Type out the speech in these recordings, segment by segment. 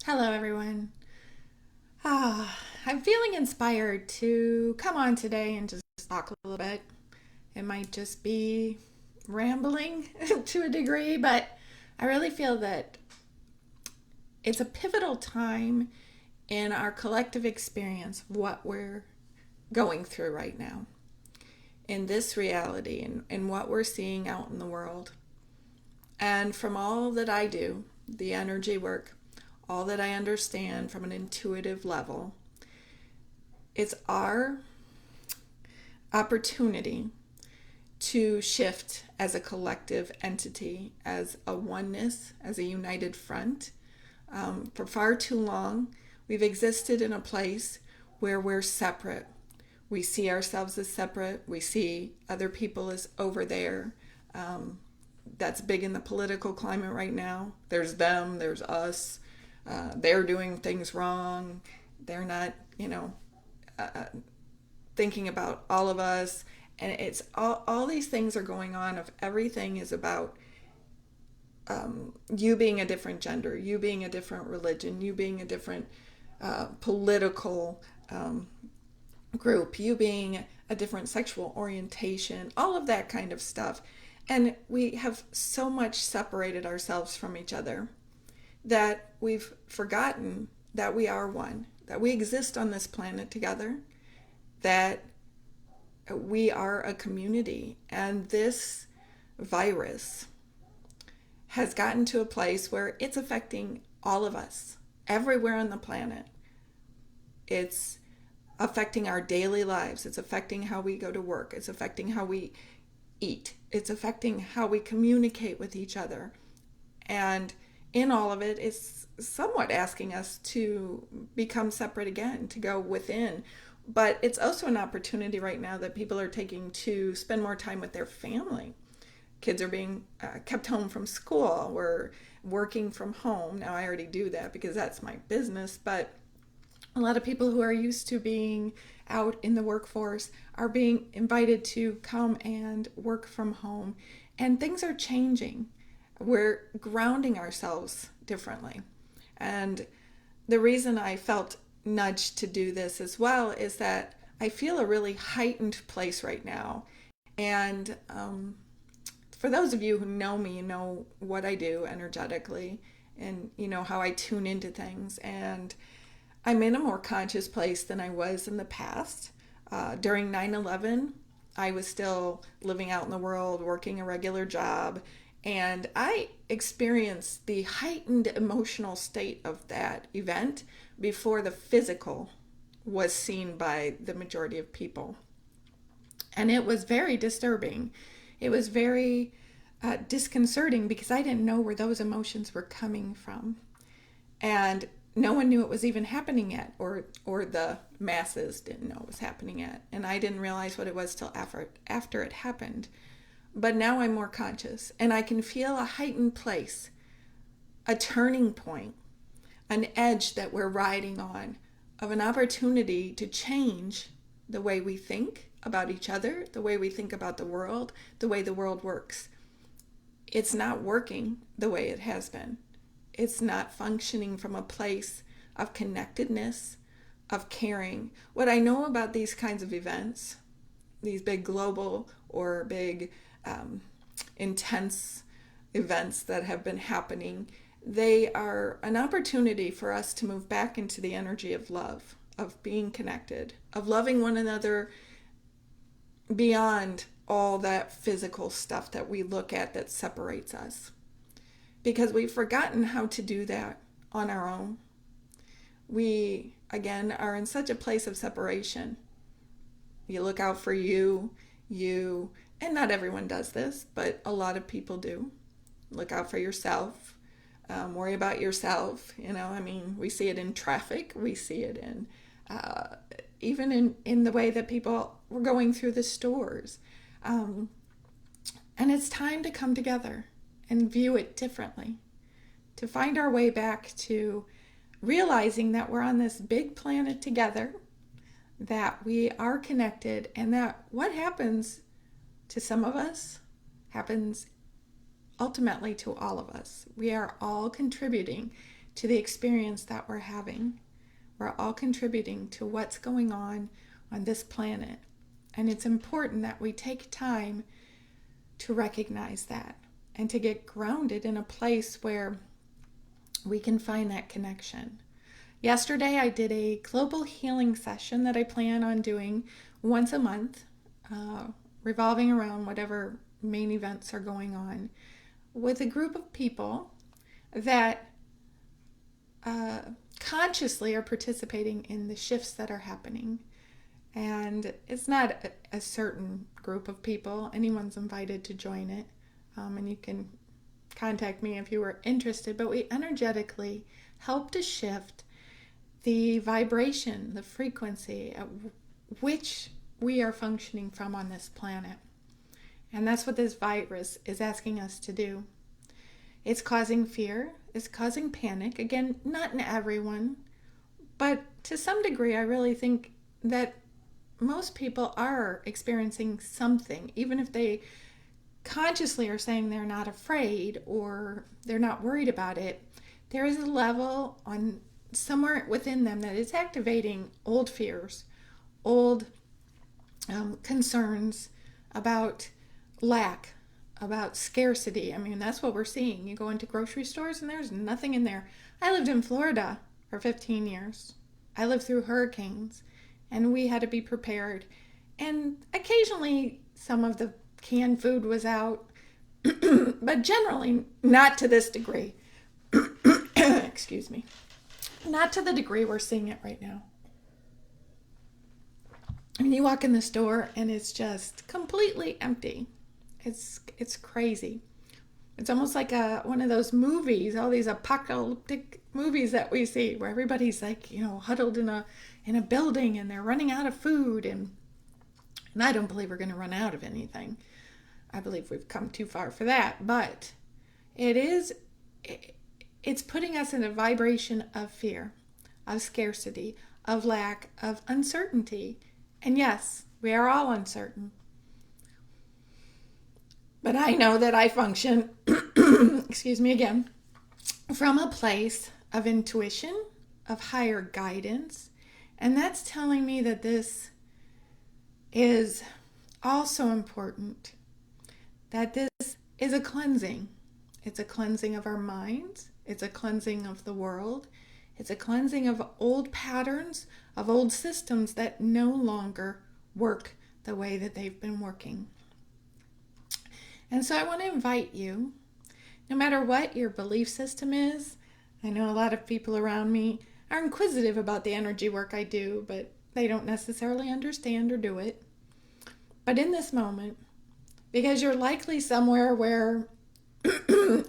Hello, everyone. I'm feeling inspired to come on today and just talk a little bit. It might just be rambling to a degree, but I really feel that it's a pivotal time in our collective experience, what we're going through right now, in this reality, and what we're seeing out in the world. And from all that I do, the energy work, all that I understand from an intuitive level, it's our opportunity to shift as a collective entity, as a oneness, as a united front. For far too long, we've existed in a place where we're separate. We see ourselves as separate. We see other people as over there. That's big in the political climate right now. There's them, there's us. They're doing things wrong. They're not, uh, thinking about all of us. And it's all these things are going on of everything is about you being a different gender, you being a different religion, you being a different political group, you being a different sexual orientation, all of that kind of stuff. And we have so much separated ourselves from each other that we've forgotten that we are one, that we exist on this planet together, that we are a community. And this virus has gotten to a place where it's affecting all of us, everywhere on the planet. It's affecting our daily lives. It's affecting how we go to work. It's affecting how we eat. It's affecting how we communicate with each other. And in all of it, it's somewhat asking us to become separate again, to go within. But it's also an opportunity right now that people are taking to spend more time with their family. Kids are being kept home from school. We're working from home. Now, I already do that because that's my business, but a lot of people who are used to being out in the workforce are being invited to come and work from home. And things are changing. We're grounding ourselves differently. And the reason I felt nudged to do this as well is that I feel a really heightened place right now. And for those of you who know me, you know what I do energetically, and you know how I tune into things. And I'm in a more conscious place than I was in the past. During 9/11, I was still living out in the world, working a regular job, and I experienced the heightened emotional state of that event before the physical was seen by the majority of people. And it was very disturbing. It was very disconcerting because I didn't know where those emotions were coming from. And no one knew it was even happening yet, or the masses didn't know it was happening yet. And I didn't realize what it was till after it happened. But now I'm more conscious and I can feel a heightened place, a turning point, an edge that we're riding on of an opportunity to change the way we think about each other, the way we think about the world, the way the world works. It's not working the way it has been. It's not functioning from a place of connectedness, of caring. What I know about these kinds of events, these big global or big intense events that have been happening, they are an opportunity for us to move back into the energy of love, of being connected, of loving one another beyond all that physical stuff that we look at that separates us. Because we've forgotten how to do that on our own. We, again, are in such a place of separation. You look out for you, and not everyone does this, but a lot of people do. Look out for yourself, worry about yourself. We see it in traffic, we see it in even in the way that people were going through the stores. And it's time to come together and view it differently, to find our way back to realizing that we're on this big planet together, that we are connected, and that what happens to some of us happens ultimately to all of us. We are all contributing to the experience that we're having. We're all contributing to what's going on this planet. And it's important that we take time to recognize that and to get grounded in a place where we can find that connection. Yesterday, I did a global healing session that I plan on doing once a month, revolving around whatever main events are going on, with a group of people that consciously are participating in the shifts that are happening. And it's not a certain group of people. Anyone's invited to join it. And you can contact me if you were interested. But we energetically help to shift the vibration, the frequency at which we are functioning from on this planet. And that's what this virus is asking us to do. It's causing fear. It's causing panic. Again, not in everyone. But to some degree, I really think that most people are experiencing something, even if they consciously are saying they're not afraid or they're not worried about it. There is a level on somewhere within them that is activating old fears, old concerns about lack, about scarcity. I mean, that's what we're seeing. You go into grocery stores and there's nothing in there. I lived in Florida for 15 years. I lived through hurricanes. And we had to be prepared. And occasionally some of the canned food was out, but generally not to this degree. Excuse me. Not to the degree we're seeing it right now. I mean, you walk in the store and it's just completely empty. It's crazy. It's almost like one of those movies, all these apocalyptic movies that we see where everybody's like, huddled in a building and they're running out of food. And I don't believe we're going to run out of anything. I believe we've come too far for that. But it's putting us in a vibration of fear, of scarcity, of lack, of uncertainty. And yes, we are all uncertain. But I know that I function, excuse me again, from a place of intuition, of higher guidance. And that's telling me that this is also important, that this is a cleansing. It's a cleansing of our minds. It's a cleansing of the world. It's a cleansing of old patterns, of old systems that no longer work the way that they've been working. And so I want to invite you, no matter what your belief system is. I know a lot of people around me are inquisitive about the energy work I do, but they don't necessarily understand or do it. But in this moment, because you're likely somewhere where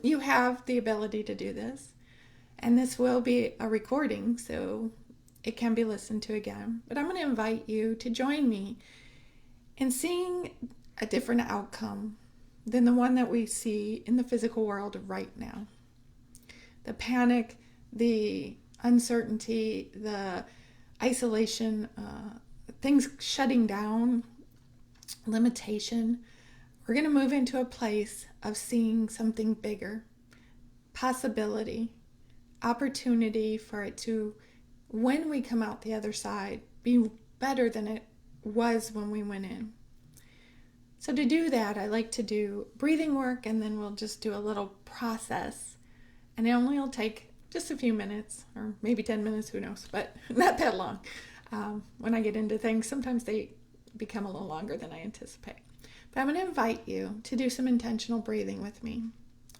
you have the ability to do this, and this will be a recording, so it can be listened to again. But I'm going to invite you to join me in seeing a different outcome than the one that we see in the physical world right now. The panic, the uncertainty, the isolation, things shutting down, limitation. We're going to move into a place of seeing something bigger, possibility, opportunity for it to, when we come out the other side, be better than it was when we went in. So to do that, I like to do breathing work, and then we'll just do a little process. And it only will take just a few minutes, or maybe 10 minutes, who knows, but not that long. When I get into things, sometimes they become a little longer than I anticipate. But I'm going to invite you to do some intentional breathing with me.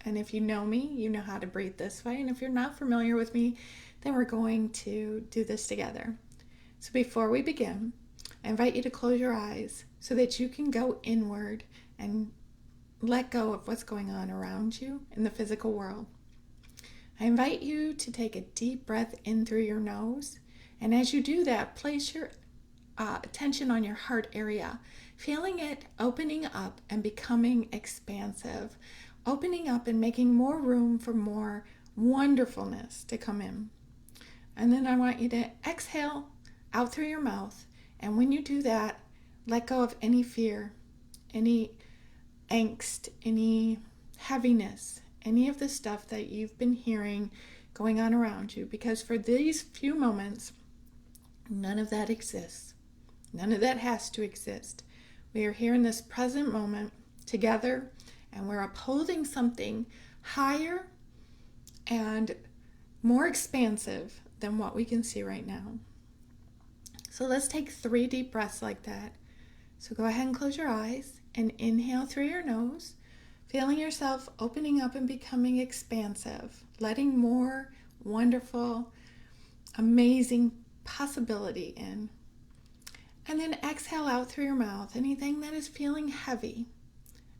And if you know me, you know how to breathe this way. And if you're not familiar with me, then we're going to do this together. So before we begin, I invite you to close your eyes so that you can go inward and let go of what's going on around you in the physical world. I invite you to take a deep breath in through your nose. And as you do that, place your attention on your heart area, feeling it opening up and becoming expansive, opening up and making more room for more wonderfulness to come in. And then I want you to exhale out through your mouth. And when you do that, let go of any fear, any angst, any heaviness, any of the stuff that you've been hearing going on around you, because for these few moments, none of that exists. None of that has to exist. We are here in this present moment together, and we're upholding something higher and more expansive than what we can see right now. So let's take 3 deep breaths like that. So go ahead and close your eyes and inhale through your nose, feeling yourself opening up and becoming expansive, letting more wonderful, amazing possibility in. And then exhale out through your mouth anything that is feeling heavy,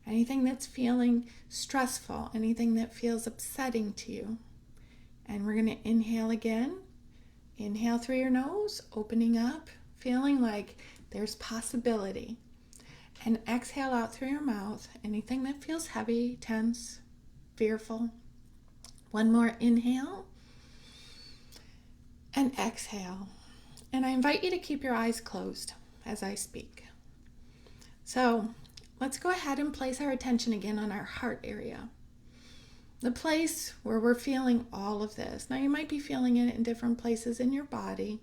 anything that's feeling stressful, anything that feels upsetting to you. And we're going to inhale again. Inhale through your nose, opening up, feeling like there's possibility. And exhale out through your mouth anything that feels heavy, tense, fearful. One more inhale and exhale. And I invite you to keep your eyes closed as I speak. So let's go ahead and place our attention again on our heart area, the place where we're feeling all of this. Now you might be feeling it in different places in your body,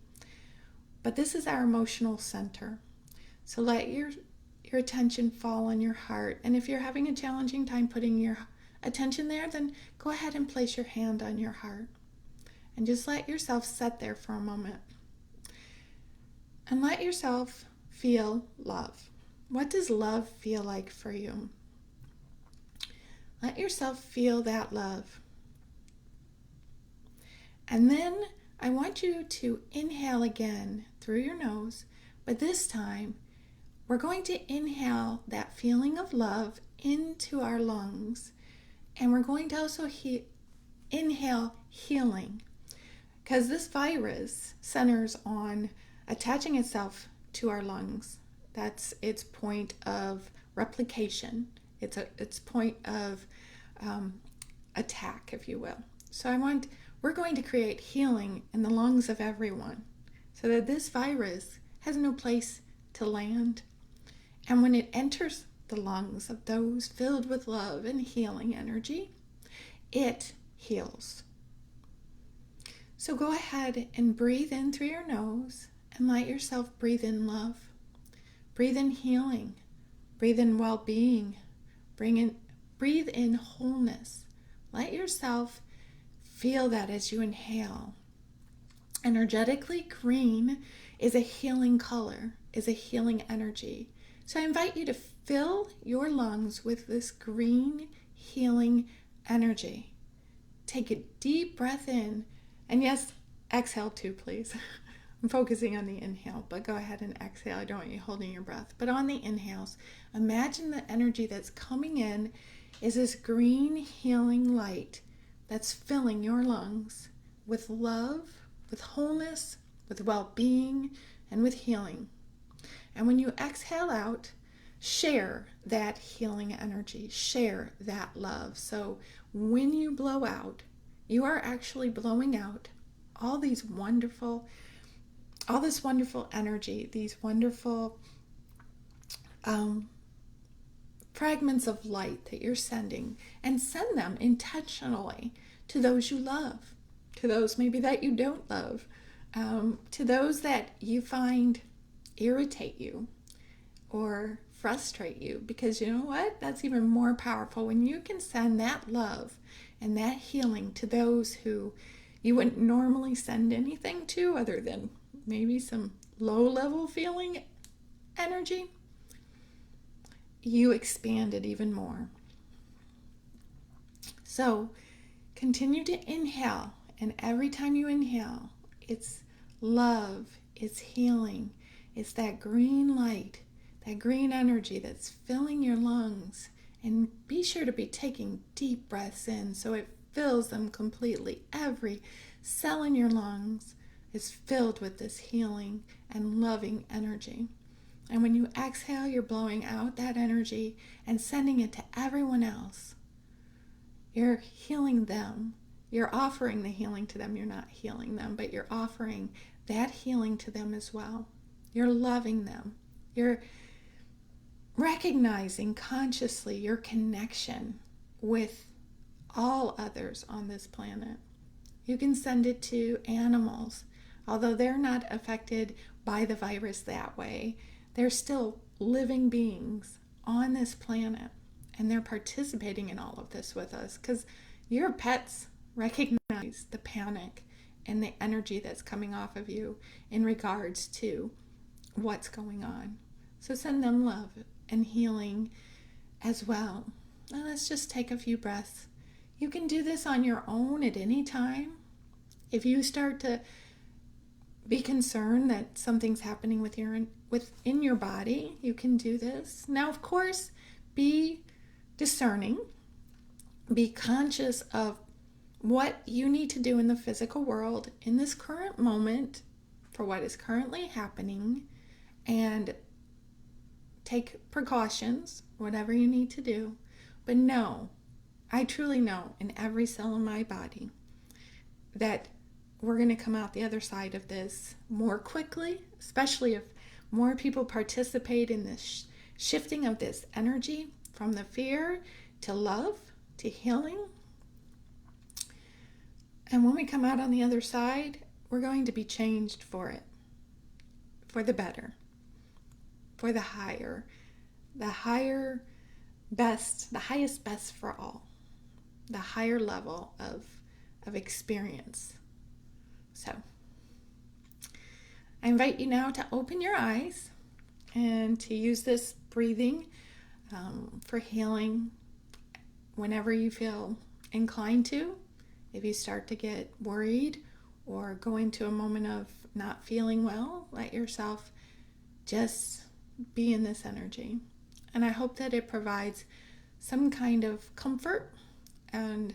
but this is our emotional center. So let your attention fall on your heart. And if you're having a challenging time putting your attention there, then go ahead and place your hand on your heart. And just let yourself sit there for a moment. And let yourself feel love. What does love feel like for you? Let yourself feel that love. And then I want you to inhale again through your nose, but this time we're going to inhale that feeling of love into our lungs. And we're going to also inhale healing, because this virus centers on attaching itself to our lungs. That's its point of replication. It's point of attack, if you will. So we're going to create healing in the lungs of everyone so that this virus has no place to land. And when it enters the lungs of those filled with love and healing energy, it heals. So go ahead and breathe in through your nose and let yourself breathe in love. Breathe in healing. Breathe in well-being. Breathe in wholeness. Let yourself feel that as you inhale. Energetically, green is a healing color, is a healing energy. So I invite you to fill your lungs with this green healing energy. Take a deep breath in, and yes, exhale too, please. I'm focusing on the inhale, but go ahead and exhale. I don't want you holding your breath. But on the inhales, imagine the energy that's coming in is this green healing light that's filling your lungs with love, with wholeness, with well-being, and with healing. And when you exhale out, share that healing energy, share that love. So when you blow out, you are actually blowing out all this wonderful energy, these wonderful fragments of light that you're sending, and send them intentionally to those you love, to those maybe that you don't love, to those that you find irritate you or frustrate you, because you know what? That's even more powerful when you can send that love and that healing to those who you wouldn't normally send anything to other than maybe some low-level feeling energy. You expand it even more. So continue to inhale, and every time you inhale, it's love, it's healing, it's that green light, that green energy that's filling your lungs. And be sure to be taking deep breaths in so it fills them completely. Every cell in your lungs is filled with this healing and loving energy. And when you exhale, you're blowing out that energy and sending it to everyone else. You're healing them. You're offering the healing to them. You're not healing them, but you're offering that healing to them as well. You're loving them. You're recognizing consciously your connection with all others on this planet. You can send it to animals. Although they're not affected by the virus that way, they're still living beings on this planet, and they're participating in all of this with us because your pets recognize the panic and the energy that's coming off of you in regards to what's going on. So send them love and healing as well. Now let's just take a few breaths. You can do this on your own at any time. If you start to be concerned that something's happening within your body, you can do this. Now, of course, be discerning. Be conscious of what you need to do in the physical world in this current moment for what is currently happening, and take precautions, whatever you need to do. But know, I truly know in every cell in my body that we're going to come out the other side of this more quickly, especially if more people participate in this shifting of this energy from the fear to love to healing. And when we come out on the other side, we're going to be changed for it, for the better, for the higher best, the highest best for all, the higher level of experience. So I invite you now to open your eyes and to use this breathing for healing whenever you feel inclined to. If you start to get worried or go into a moment of not feeling well, let yourself just be in this energy. And I hope that it provides some kind of comfort and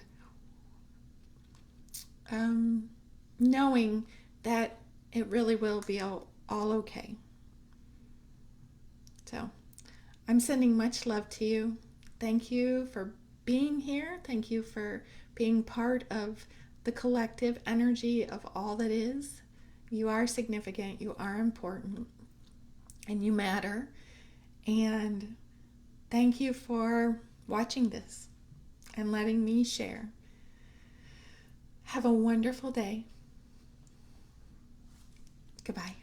knowing that it really will be all okay. So I'm sending much love to you. Thank you for being here. Thank you for being part of the collective energy of all that is. You are significant, you are important, and you matter. And thank you for watching this and letting me share. Have a wonderful day. Goodbye.